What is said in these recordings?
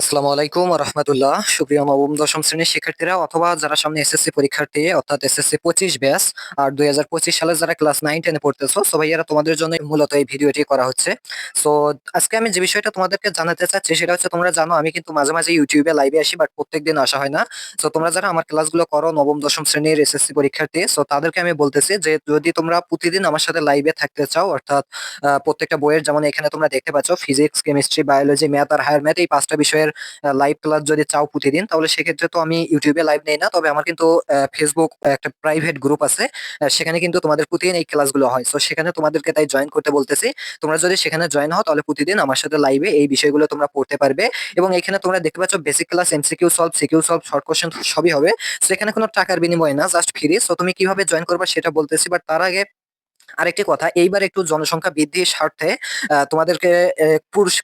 আসসালামু আলাইকুম রহমতুল্লাহ। সুপ্রিয় নবম দশম শ্রেণীর শিক্ষার্থীরা অথবা যারা সামনে এসএসসি পরীক্ষার্থী অর্থাৎ এসএসসি 25 ব্যাচ আর 2025 সালে যারা ক্লাস 9-10 পড়তেছো, সো ভাইয়ারা তোমাদের জন্য মূলত এই ভিডিওটি করা হচ্ছে। সো আজকে আমি যে বিষয়টা তোমাদেরকে জানাতে চাচ্ছি সেটা হচ্ছে, তোমরা জানো আমি কিন্তু মাঝে মাঝে ইউটিউবে লাইভে আসি, বাট প্রত্যেকদিন আসা হয় না। সো তোমরা যারা আমার ক্লাসগুলো করো নবম দশম শ্রেণীর এসএসসি পরীক্ষার্থী, সো তাদেরকে আমি বলতেছি যে যদি তোমরা প্রতিদিন আমার সাথে লাইভে থাকতে চাও, অর্থাৎ প্রত্যেকটা বইয়ের যেমন এখানে তোমরা দেখতে পাচ্ছ ফিজিক্স, কেমিস্ট্রি, বায়োলজি, ম্যাথ আর হায়ার ম্যাথ, এই 5টা বিষয়ের লাইভ ক্লাস যদি চাও প্রতিদিন, তাহলে সেক্ষেত্রে তো আমি ইউটিউবে লাইভ নেই না, তবে আমার কিন্তু ফেসবুক একটা প্রাইভেট গ্রুপ আছে। সেখানে কিন্তু তোমাদের প্রতিদিন এই ক্লাসগুলো হয়। সো সেখানে তোমাদেরকে তাই জয়েন করতে বলতেছি। তোমরা যদি সেখানে জয়েন হও তাহলে প্রতিদিন আমার সাথে লাইভে এই বিষয়গুলো তোমরা পড়তে পারবে। এবং এখানে তোমরা দেখতে পাচ্ছ basic class, MCQ solve, CQ solve, short question সবই হবে। সো এখানে কোনো টাকার বিনিময় না, জাস্ট ফ্রি। সো তুমি কিভাবে জয়েন করবে সেটা বলতেছি, বাট তার আগে আরেকটি কথা, এইবার একটু জনসংখ্যা বৃদ্ধির স্বার্থে তোমাদেরকে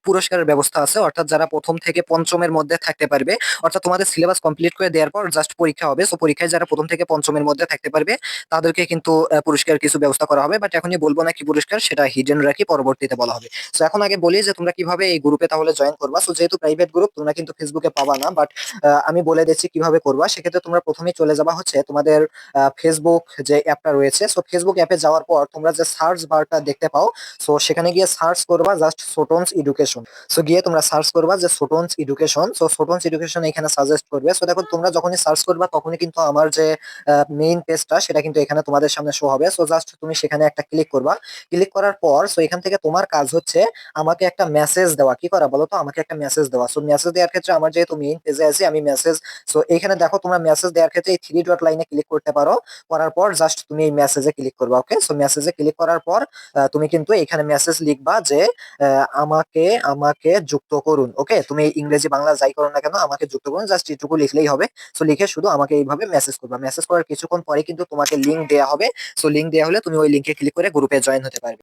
পুরস্কারের ব্যবস্থা আছে, অর্থাৎ যারা প্রথম থেকে পঞ্চমের মধ্যে থাকতে পারবে, অর্থাৎ তোমাদের সিলেবাস কমপ্লিট করে দেওয়ার পর জাস্ট পরীক্ষা হবে। সো পরীক্ষায় যারা প্রথম থেকে পঞ্চমের মধ্যে থাকতে পারবে তাদেরকে কিন্তু পুরস্কার কিছু ব্যবস্থা করা হবে, বাট এখনই বলবো না কি পুরস্কার, সেটা হিডেন রাখি, পরবর্তীতে বলা হবে। সো এখন আগে বলি যে তোমরা কিভাবে এই গ্রুপে তাহলে জয়েন করবা। সো যেহেতু প্রাইভেট গ্রুপ, তোমরা কিন্তু ফেসবুকে পাবা না, বাট আমি বলে দিচ্ছি কিভাবে করবা। সেক্ষেত্রে তোমরা প্রথমেই চলে যাবা হচ্ছে তোমাদের ফেসবুক যে অ্যাপটা রয়েছে। সো ফেসবুক অ্যাপে যাওয়ার পর তোমরা যে সার্চ বারটা দেখতে পাও, সো সেখানে গিয়ে সার্চ করবা জাস্ট সোটনস এডুকেশন। সো গিয়ে তোমরা সার্চ করবা যে সোটনস এডুকেশন। সো সোটনস এডুকেশন এখানে সাজেস্ট করবে। সো দেখো তোমরা যখনই সার্চ করবা তখনই কিন্তু আমার যে মেইন পেজটা সেটা কিন্তু এখানে তোমাদের সামনে শো হবে। সো জাস্ট তুমি সেখানে একটা ক্লিক করবা। ক্লিক করার পর সো এখান থেকে তোমার কাজ হচ্ছে আমাকে একটা মেসেজ দেওয়া। কি করা বলো তো, আমাকে একটা মেসেজ দেওয়া। সো মেসেজ দেওয়ার ক্ষেত্রে আমার যেহেতু মেইন পেজে আছি, আমি মেসেজ, সো এখানে দেখো তোমরা মেসেজ দেওয়ার ক্ষেত্রে এই থ্রি ডট লাইনে ক্লিক করতে পারো। করার পর জাস্ট তুমি এই মেসেজে ক্লিক করবা। ওকে, সো মেসেজে ক্লিক করার পর তুমি কিন্তু এখানে মেসেজ লিখবা যে আমাকে আমাকে যুক্ত করুন। ওকে, তুমি ইংরেজি বাংলা যাই করো না কেন, আমাকে যুক্ত করুন, জাস্ট এটুকু লিখলেই হবে। সো লিখে শুধু আমাকে এইভাবে মেসেজ করবা। মেসেজ করার কিছুক্ষণ পরে কিন্তু তোমাকে লিংক দেওয়া হবে। সো লিংক দেওয়া হলে তুমি ওই লিংকে ক্লিক করে গ্রুপে জয়েন হতে পারবে।